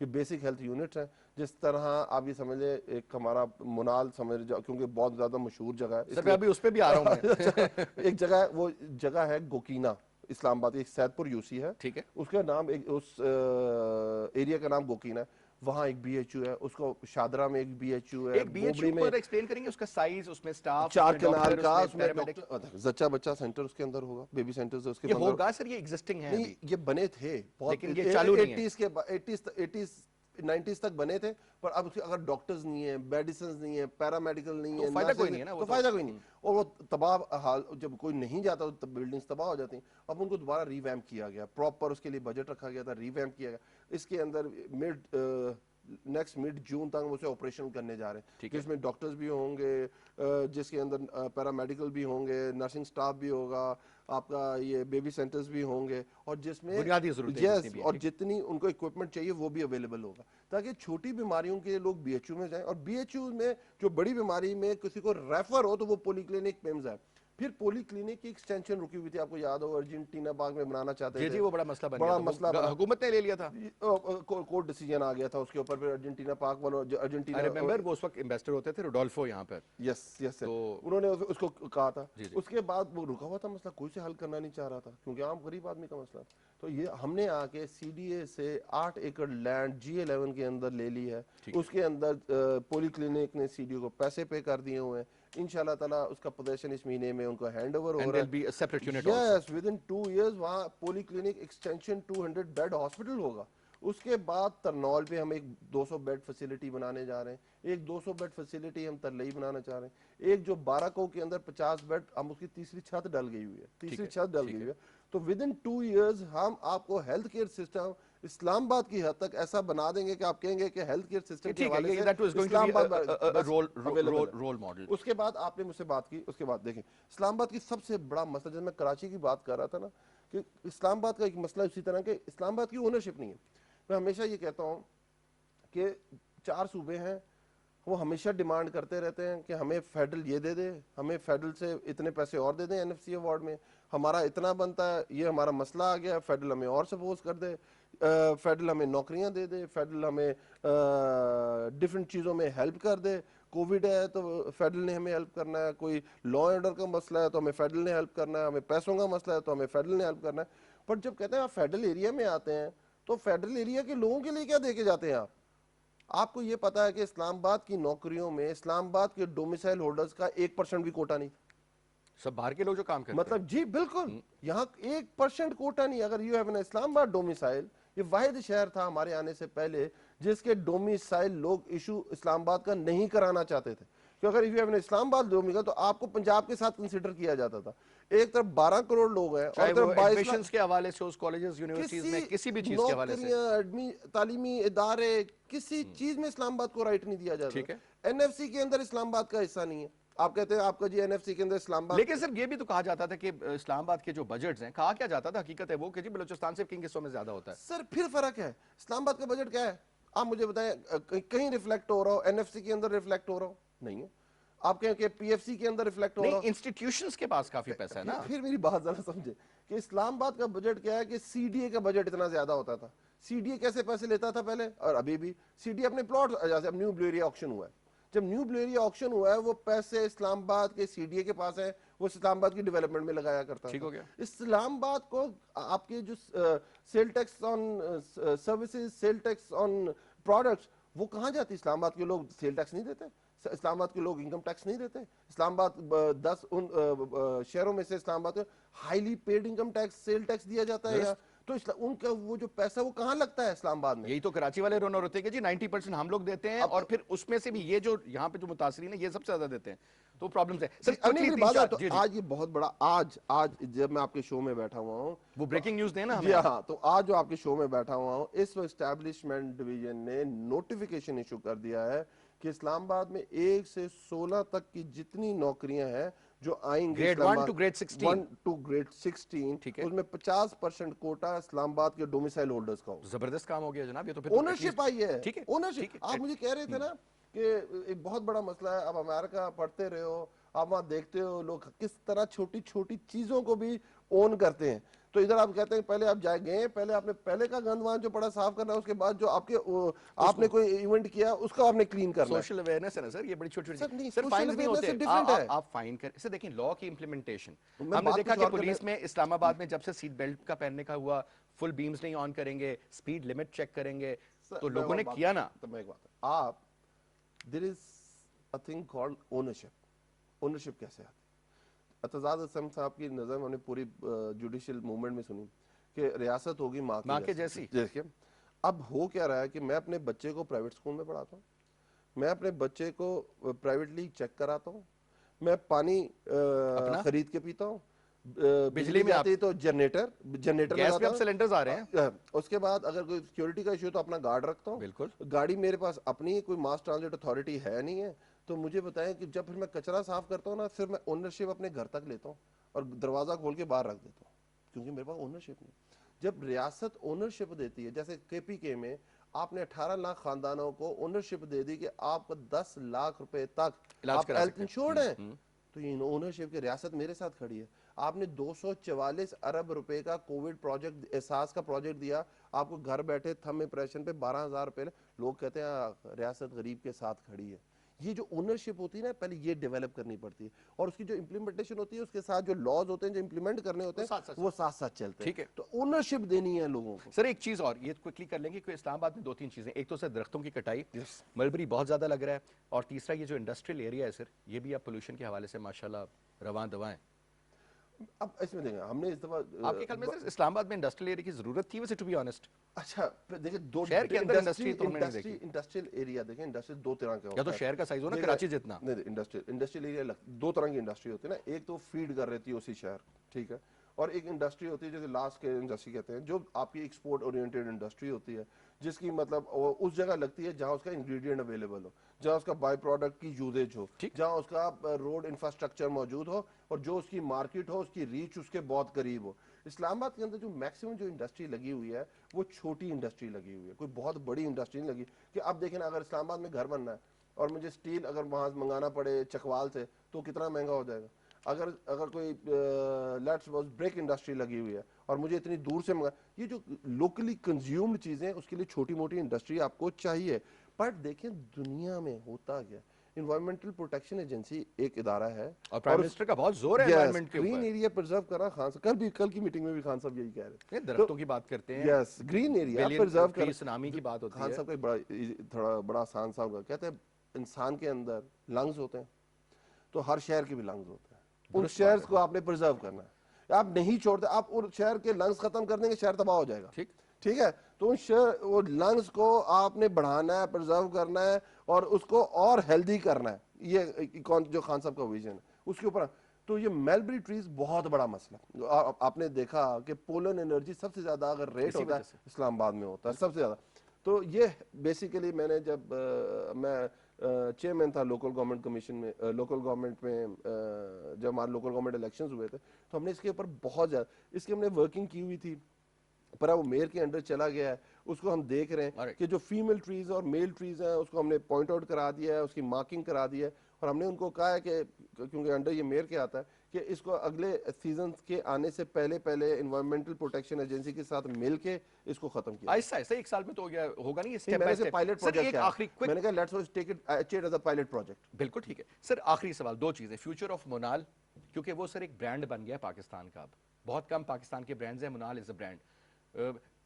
یہ بیسک ہیلتھ یونٹس ہیں. جس طرح آپ یہ سمجھ لیں ایک ہمارا منال سمجھ جاؤ, کیونکہ بہت زیادہ مشہور جگہ ہے. سر میں ابھی اس پہ بھی آ رہا ہوں میں. ایک جگہ ہے, وہ جگہ ہے گوکینا, اسلام آباد, ایک سیدپور یوسی ہے, ٹھیک ہے, اس کا نام, اس ایریا کا نام گوکینا ہے. وہاں ایک بی ایچ یو ہے, اس کو شادرہ میں ایک بی ایچ یو ہے. ایک بی ایچ یو کو ایکسپلین کریں گے, اس کا سائز, اس میں سٹاف, چار کنال کا, اس میں زچہ بچہ سینٹر اس کے اندر ہوگا, بیبی سینٹرز اس کے اندر ہوگا. سر یہ ایگزسٹنگ ہے, نہیں یہ بنے تھے لیکن یہ چالو نہیں ہے. 80s کے 90s تک بنے تھے, پر اب اگر ڈاکٹرز نہیں ہیں, میڈیسنز نہیں ہیں, پیرامیڈیکل نہیں ہیں, فائدہ کوئی نہیں ہے نا, تو فائدہ کوئی نہیں. اور وہ تباہ حال, جب کوئی نہیں جاتا تو بلڈنگز تباہ ہو جاتی ہیں. اب ان کو دوبارہ ری ویمپ کیا گیا, پراپر اس کے لیے بجٹ رکھا گیا تھا, ری ویمپ کیا گیا. اس کے اندر نیکسٹ مڈ جون تک اسے آپریشن کرنے جا رہے ہیں, جس میں ڈاکٹرز بھی ہوں گے, جس کے اندر پیرامیڈیکل بھی ہوں گے, نرسنگ سٹاف بھی ہوگا, آپ کا یہ بیبی سینٹرز بھی ہوں گے, اور جس میں بنیادی ضرورتیں یس, اور جتنی ان کو اکوپمنٹ چاہیے وہ بھی اویلیبل ہوگا, تاکہ چھوٹی بیماریوں کے لوگ بی ایچ یو میں جائیں. اور بی ایچ یو میں جو بڑی بیماری میں کسی کو ریفر ہو تو وہ پولی کلینک پیمز ہے. پھر پولی کلینک کی ایکسٹینشن رکی ہوئی تھی, آپ کو یاد ہو ارجنٹینا باغ میں بنانا چاہتے تھے. جی وہ بڑا مسئلہ بن گیا تھا, حکومت نے لے لیا تھا, کورٹ ڈیسیجن آ گیا تھا اس کے اوپر. پھر ارجنٹینا پاک والوں, ارجنٹینا ریمبر وہ اس وقت انویسٹر ہوتے تھے روڈولفو یہاں پر, یس یس, انہوں نے اس کو کہا تھا. اس کے بعد وہ رکا ہوا تھا مسئلہ, کوئی سے حل کرنا نہیں چاہ رہا تھا, کیونکہ عام غریب آدمی کا مسئلہ. تو یہ ہم نے آ کے سی ڈی اے سے 8 ایکڑ لینڈ G11 کے اندر لے لی ہے. اس کے اندر پولی کلینک نے سی ڈی او کو پیسے پے کر دیے ہوئے ہیں. انشاءاللہ تعالیٰ اس کا پوزیشن اس مہینے میں ان کو ہینڈ اوور ہو رہا ہے. یس, ود ان 2 years وہاں پولی کلینک ایکسٹینشن 200 بیڈ ہاسپٹل ہوگا. اس کے بعد ترنول پہ ہم ایک 200 بیڈ فیسیلٹی بنانے جا رہے ہیں, ایک 200 بیڈ فیسیلٹی ہم ترلئی بنانا چاہ رہے ہیں, ایک جو 12 کو کے اندر 50 بیڈ, ہم اس کی تیسری چھت ڈل گئی ہوئی ہے, تیسری چھت ڈل گئی ہوئی ہے. تو ود ان 2 years ہم آپ کو ہیلتھ کیئر سسٹم اسلام آباد کی حد تک ایسا بنا دیں گے کہ آپ کہیں گے کہ ہیلتھ کیئر سسٹم کے حوالے سے اسلام آباد رول ماڈل. اس کے بعد آپ نے مجھ سے بات کی, اس کے بعد دیکھیں اسلام آباد کی سب سے بڑا مسئلہ, جب میں کراچی کی بات کر رہا تھا نا, کہ اسلام آباد کا ایک مسئلہ اسی طرح کہ اسلام آباد کی اونرشپ نہیں ہے. میں ہمیشہ یہ کہتا ہوں کہ 4 صوبے ہیں, وہ ہمیشہ ڈیمانڈ کرتے رہتے ہیں کہ ہمیں فیڈرل یہ دے دے, ہمیں فیڈرل سے اتنے پیسے اور دے دیں NFC ایوارڈ میں, ہمارا اتنا بنتا ہے, یہ ہمارا مسئلہ آ گیا, فیڈرل ہمیں اور سپوز کر دے, فیڈرل ہمیں نوکریاں دے دے, فیڈرل ہمیں ڈفرینٹ چیزوں میں ہیلپ کر دے. کووڈ ہے تو فیڈرل نے ہمیں ہیلپ کرنا ہے, کوئی لا آرڈر کا مسئلہ ہے تو ہمیں فیڈرل نے ہیلپ کرنا ہے, ہمیں پیسوں کا مسئلہ ہے تو ہمیں فیڈرل نے ہیلپ کرنا ہے. پر جب کہتے ہیں آپ فیڈرل ایریا میں آتے ہیں تو فیڈرل ایریا کے لوگوں کے لیے کیا دے کے جاتے ہیں آپ کو یہ پتا ہے کہ اسلام آباد کی نوکریوں میں اسلام آباد کے ڈومیسائل ہولڈرز کا 1% بھی کوٹا نہیں, سب باہر کے لوگ جو کام کرتے ہیں. مطلب جی بالکل, یہاں 1% کوٹا نہیں. اگر یو ہیو این اسلام آباد ڈومیسائل, یہ واحد شہر تھا ہمارے آنے سے پہلے جس کے ڈومیسائل لوگ ایشو اسلام آباد کا نہیں کرانا چاہتے تھے, کہ اگر یو ہیو این اسلام آباد ڈومیسائل تو آپ کو پنجاب کے ساتھ کنسیڈر کیا جاتا تھا. ایک طرف 12 کروڑ لوگ ہیں, اور طرف 22 ایڈمیشنز کے حوالے سے اس کالجز یونیورسٹیز میں کسی بھی چیز کے حوالے سے, نوکریاں, تعلیمی ادارے, کسی چیز میں اسلام آباد کو رائٹ نہیں دیا جاتا. NFC کے اندر اسلام آباد کا حصہ نہیں ہے. آپ کہتے ہیں آپ کا جی NFC کے اندر اسلام آباد, لیکن سر یہ بھی تو کہا جاتا تھا کہ اسلام آباد کے جو بجٹس ہیں, کہا کیا جاتا تھا, حقیقت ہے وہ کہ جی بلوچستان سے کن حصوں میں زیادہ ہوتا ہے. سر پھر فرق ہے, اسلام آباد کا بجٹ کیا ہے آپ مجھے بتائیں, کہیں ریفلیکٹ ہو رہا ہو, NFC کے اندر ریفلیکٹ ہو رہا ہو, نہیں ہے. آپ کہیں کہ PFC کے اندر ریفلیکٹ ہو رہا ہو, انسٹیٹیوشنز کے پاس کافی پیسہ ہے نا. پھر میری بات ذرا سمجھے کہ اسلام آباد کا بجٹ کیا ہے, کہ CDA کا بجٹ اتنا زیادہ ہوتا تھا. CDA کیسے پیسے لیتا تھا پہلے, اور ابھی بھی CDA اپنے پلاٹ, جیسے اب نیو بلو ایریا آکشن ہوا ہے, جب نیو بلو ایریا آکشن ہوا ہے وہ پیسے اسلام آباد کے CDA کے پاس ہیں, وہ اسلام آباد کی ڈیولپمنٹ میں لگایا کرتا ٹھیک ہو گیا. اسلام آباد کو آپ کے جو sale tax on services, sale tax on products, وہ کہاں جاتی؟ اسلام آباد کے لوگ سیل ٹیکس نہیں دیتے, اسلام آباد کے لوگ انکم ٹیکس نہیں دیتے. اسلام آباد 10 شہروں میں سے Islamabad highly paid income tax, sale tax دیا جاتا ہے. تو ان کا وہ جو پیسہ وہ کہاں لگتا ہے اسلام آباد میں؟ یہی تو کراچی والے رونا روتے ہیں کہ جی 90% ہم لوگ دیتے ہیں, اور پھر اس میں سے بھی یہ جو یہاں پہ جو متاثرین ہیں یہ سب سے زیادہ دیتے ہیں, تو پرابلمز ہے. آج یہ بہت بڑا, آج جب میں آپ کے شو میں بیٹھا ہوا ہوں, وہ بریکنگ نیوز دیں نا جی ہاں, تو آج جو آپ کے شو میں بیٹھا ہوا ہوں, اس وقت اسٹیبلشمنٹ ڈویژن نے نوٹیفیکیشن ایشو کر دیا ہے کہ اسلام آباد میں 1 سے 16 تک کی جتنی نوکریاں ہیں جو آئیں گے grade 1 to grade 16, 1 to grade 16, اس میں 50% کوٹا اسلام آباد کے ڈومیسائل ہولڈرز کا ہوگا. زبردست کام ہو گیا جناب, یہ تو پھر اونرشپ آئی ہے. اونرشپ آپ مجھے کہہ رہے تھے نا کہ ایک بہت بڑا مسئلہ ہے, اب امریکہ پڑھتے رہے ہو, آپ وہاں دیکھتے ہو لوگ کس طرح چھوٹی چھوٹی چیزوں کو بھی اون کرتے ہیں. تو ادھر آپ کہتے ہیں پہلے آپ جائے گئے پہلے آپ نے پہلے کا گند وہاں جو پڑا صاف کرنا ہے, اس کے بعد جو آپ نے کوئی ایونٹ کیا اس کو آپ نے کلین کرنا ہے. سوشل اویئرنس ہے نا سر, یہ بڑی چھوٹی سر چھوٹی نہیں, سر social فائنز نہیں awareness ہوتے, سے different ہے. آپ فائن کریں. سر دیکھیں لا کی امپلیمنٹیشن, میں ہم نے بات دیکھا کچھ کہ اور کرنے- پولیس میں اسلام آباد میں جب سے سیٹ بیلٹ کا پہننے کا ہوا, فل بیمز نہیں آن کریں گے, سپیڈ لمٹ چیک کریں گے, تو لوگوں نے کیا نا. تو میں ایک بات, آپ there is a thing called ownership. Ownership کیسے آتی؟ اعتزاز اسلم صاحب کی نظر ہم نے پوری جوڈیشل موومنٹ میں سنی کہ ریاست ہوگی ماں کے جیسی. دیکھیں اب ہو کیا رہا ہے کہ میں اپنے بچے کو پرائیویٹ اسکول میں پڑھاتا ہوں, میں اپنے بچے کو پرائیویٹلی چیک کراتا ہوں, میں پانی خرید کے پیتا ہوں, بجلی میں آتی تو جنریٹر گیس پہ اب سلنڈرز آ رہے ہیں. اس کے بعد اگر کوئی سیکیورٹی کا ایشو تو اپنا گارڈ رکھتا ہوں. بالکل. گاڑی میرے پاس اپنی کوئی ماس ٹرانزٹ اتھارٹی ہے نہیں ہے, تو مجھے بتائیں کہ جب پھر میں کچرا صاف کرتا ہوں نا, پھر میں اونرشپ اپنے گھر تک لیتا ہوں اور دروازہ کھول کے باہر رکھ دیتا ہوں, کیونکہ میرے پاس اونرشپ نہیں. جب ریاست اونرشپ دیتی ہے, جیسے کے پی کے میں آپ نے 18 لاکھ خاندانوں کو اونرشپ دے دی کہ آپ کو 10 لاکھ روپے تک آپ ہیلتھ انشورڈ ہیں, تو یہ اونرشپ کی ریاست میرے ساتھ کھڑی ہے. آپ نے 244 ارب روپے کا کووڈ پروجیکٹ احساس کا پروجیکٹ دیا, آپ کو گھر بیٹھے تھم امپریشن پہ 12,000 روپے, لوگ کہتے ہیں ریاست غریب کے ساتھ کھڑی ہے. یہ جو اونرشپ ہوتی ہے نا, پہلے یہ ڈیولپ کرنی پڑتی ہے, اور اس کی جو امپلیمنٹیشن ہوتی ہے اس کے ساتھ جو لاز ہوتے ہیں جو امپلیمنٹ کرنے ہوتے ہیں وہ ساتھ ساتھ چلتے ہیں. تو اونرشپ دینی ہے لوگوں کو. سر ایک چیز اور یہ کوئکلی کر لیں گے کہ اسلام آباد میں 2-3 چیزیں, ایک تو سر درختوں کی کٹائی, ملبری بہت زیادہ لگ رہا ہے, اور تیسرا یہ جو انڈسٹریل ایریا ہے سر, یہ بھی اب پولوشن کے حوالے سے ماشاءاللہ رواں دواں ہے. اب اس میں دیکھیں ہم نے اس دفعہ آپ کے خیال میں سر اسلام آباد میں انڈسٹریل ایریا کی ضرورت تھی ویسے ٹو بی آنسٹ؟ اچھا دیکھیں دو شہر کے اندر انڈسٹری تو ہم نے نہیں دیکھی. انڈسٹریل ایریا دیکھیں, انڈسٹریل دو طرح کے ہوتا یا تو شہر کا سائز ہو نا کراچی جتنا. نہیں, انڈسٹریل ایریا دو طرح کی انڈسٹری ہوتی ہے نا, ایک تو فیڈ کر رہی تھی اسی شہر, ٹھیک ہے, اور ایک انڈسٹری ہوتی ہے جیسے لاسٹ کے انڈسٹری کہتے ہیں, جو آپ کی ایکسپورٹ اورینٹیڈ انڈسٹری ہوتی ہے, جس کی مطلب اس جگہ لگتی ہے جہاں اس کا انگریڈینٹ اویلیبل ہو, جہاں اس کا بائی پروڈکٹ کی یوزیج ہو, جہاں اس کا روڈ انفراسٹرکچر موجود ہو, اور جو اس کی مارکیٹ ہو, اس کی ریچ اس کے بہت قریب ہو. اسلام آباد کے اندر جو میکسیمم جو انڈسٹری لگی ہوئی ہے وہ چھوٹی انڈسٹری لگی ہوئی ہے, کوئی بہت بڑی انڈسٹری نہیں لگی. کہ اب دیکھیں نا, اگر اسلام آباد میں گھر بننا ہے اور مجھے اسٹیل اگر وہاں منگانا پڑے چکوال سے تو کتنا مہنگا ہو جائے گا. اگر کوئی لیٹس سپوز بریک انڈسٹری لگی ہوئی ہے اور مجھے اتنی دور سے یہ جو لوکلی کنزیومڈ چیزیں, اس کے لیے چھوٹی موٹی انڈسٹری آپ کو چاہیے. بٹ دیکھیں دنیا میں ہوتا کیا, انوائرمنٹل پروٹیکشن ایجنسی ایک ادارہ ہے, اور پرائم منسٹر کا بہت زور ہے انوائرمنٹ کے اوپر. گرین ایریا پرزرو کرنا, خان صاحب کل کی میٹنگ میں بھی خان صاحب یہی کہہ رہے ہیں, درختوں کی بات کرتے ہیں. یس, گرین ایریا پرزرو کرنا, سونامی کی بات ہوتی ہے. خان صاحب کا تھوڑا بڑا آسان صاحب کا کہتے ہیں انسان کے اندر لنگز ہوتے ہیں, تو ہر شہر کے بھی لنگز ہوتے ہیں, ان شہرز کو آپ نے پرزرو کرنا ہے. آپ نہیں چھوڑتے, آپ ان شہر کے لنگز ختم کر دیں گے, شہر تباہ ہو جائے گا. ٹھیک ہے, تو وہ لنگز کو آپ نے بڑھانا ہے, پرزرو کرنا ہے, اور اس کو اور ہیلدی کرنا ہے. یہ جو خان صاحب کا ویژن ہے اس کے اوپر. تو یہ میلبری ٹریز بہت بڑا مسئلہ. آپ نے دیکھا کہ پولن انرجی سب سے زیادہ اگر ریٹ ہوتا ہے اسلام آباد میں ہوتا ہے سب سے زیادہ. تو یہ بیسیکلی میں نے جب میں چیئرمین تھا لوکل گورنمنٹ کمیشن میں, لوکل گورنمنٹ میں جب ہمارے لوکل گورنمنٹ الیکشنز ہوئے تھے, تو ہم نے اس کے اوپر بہت زیادہ اس کی ہم نے ورکنگ کی ہوئی تھی, پر وہ میئر کے انڈر چلا گیا ہے. اس کو ہم دیکھ رہے ہیں کہ جو فیمیل ٹریز اور میل ٹریز ہیں اس کو ہم نے پوائنٹ آؤٹ کرا دیا ہے, اس کی مارکنگ کرا دی ہے, اور ہم نے ان کو کہا ہے کہ کیونکہ انڈر یہ میئر کے آتا ہے کہ اس کو اگلے سیزن کے آنے سے پہلے انوائرمنٹل پروٹیکشن ایجنسی کے ساتھ مل کے اس کو ختم کیا. ایسا ایک سال میں تو ہوگا نہیں, اسٹیپ میں بائی نے اسٹیپ. پائلٹ پروجیکٹ کیا, میں نے کہا let's take it as a pilot project. بالکل ٹھیک ہے سر. آخری سوال, دو چیزیں, فیوچر آف مونال, کیونکہ وہ سر ایک برانڈ بن گیا پاکستان کا, اب بہت کم پاکستان کے برانڈز ہیں, مونال از اے برانڈ.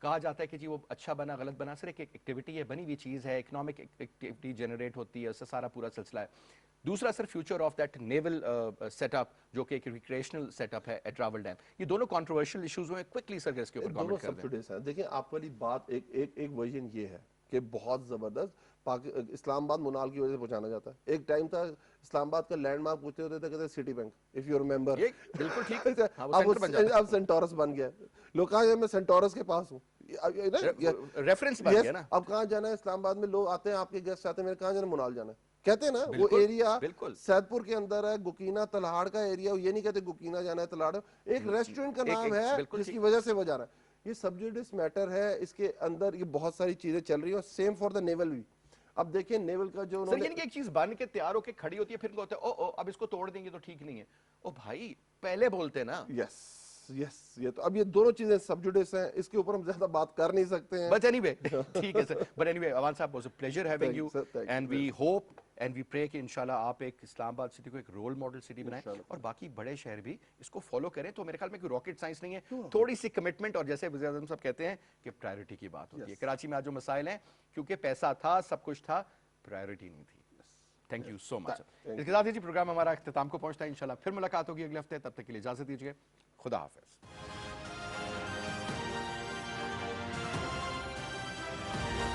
کہا جاتا ہے کہ جی وہ اچھا بنا غلط بنا, سر ایک ایکٹیویٹی ہے, بنی ہوئی چیز ہے, اکنامک ایکٹیویٹی جنریٹ ہوتی ہے, اس سے سارا پورا سلسلہ ہے. دوسرا sir future of that naval setup جو کہ ایک ریکریشنل سیٹ اپ ہے ایٹ راول ڈیم, یہ دونوں کنٹروورشل ایشوز ہوئے, کوئکلی سر اس کے اوپر کامنٹ کر دیں. دیکھیں آپ والی بات ایک ورژن یہ ہے کہ بہت زبردست اسلام آباد منال کی وجہ سے پہنچانا جاتا ہے. ایک ٹائم تھا اسلام آباد کا لینڈ مارک پوچھتے ہوتے تھے کہتے city bank, if you remember. بالکل ٹھیک, اب سینٹورس بن گیا, لوگ کہاں میں سینٹورس کے پاس ہوں, ریفرنس بن گیا نا. اب کہاں جانا ہے, اسلام آباد میں لوگ آتے ہیں, آپ کے گیسٹ آتے ہیں, میرے کہاں جانا, منال جانا ہے, کہتے ہیں نا. وہ ایریا سید پور کے اندر ہے, گوکینا تلہاڑ کا ایریا, یہ نہیں کہتے گوکینا جانا ہے, تلہاڑ ایک ریسٹورنٹ کا نام ہے جس کی وجہ سے وہ جا رہا ہے. یہ سبجیکٹس میٹر ہے, اس کے اندر یہ بہت ساری چیزیں چل رہی ہیں, اور سیم فار دا نیول بھی. اب دیکھیں نیول کا جو سر یعنی کہ ایک چیز بن کے تیار ہو کے کھڑی ہوتی ہے پھر ہوتا ہے او اب اس کو توڑ دیں گے تو ٹھیک نہیں ہے. او بھائی پہلے بولتے نا. یس یس یہ تو اب یہ دونوں چیزیں سب جوڈس ہیں, اس کے اوپر ہم زیادہ بات کر نہیں سکتے ہیں. But anyway, ٹھیک ہے سر. But anyway, Awan صاحب was a pleasure having you, and we hope and we pray کہ انشاءاللہ آپ ایک اسلام آباد سٹی کو ایک رول ماڈل سٹی بنائیں اور باقی بڑے شہر بھی اس کو فالو کریں. تو میرے خیال میں کوئی راکٹ سائنس نہیں ہے, تھوڑی سی کمٹمنٹ اور جیسے وزیر اعظم صاحب کہتے ہیں کہ پرائیورٹی کی بات ہوتی ہے. کراچی میں آج جو مسائل ہیں کیونکہ پیسہ تھا, سب کچھ تھا, پرائیورٹی نہیں تھی. تھینک یو سو مچ. اس کے ساتھ ہی پروگرام ہمارا اختتام کو پہنچتا ہے. انشاءاللہ پھر ملاقات ہوگی اگلے ہفتے, تب تک کے لیے اجازت دیجیے. خدا حافظ.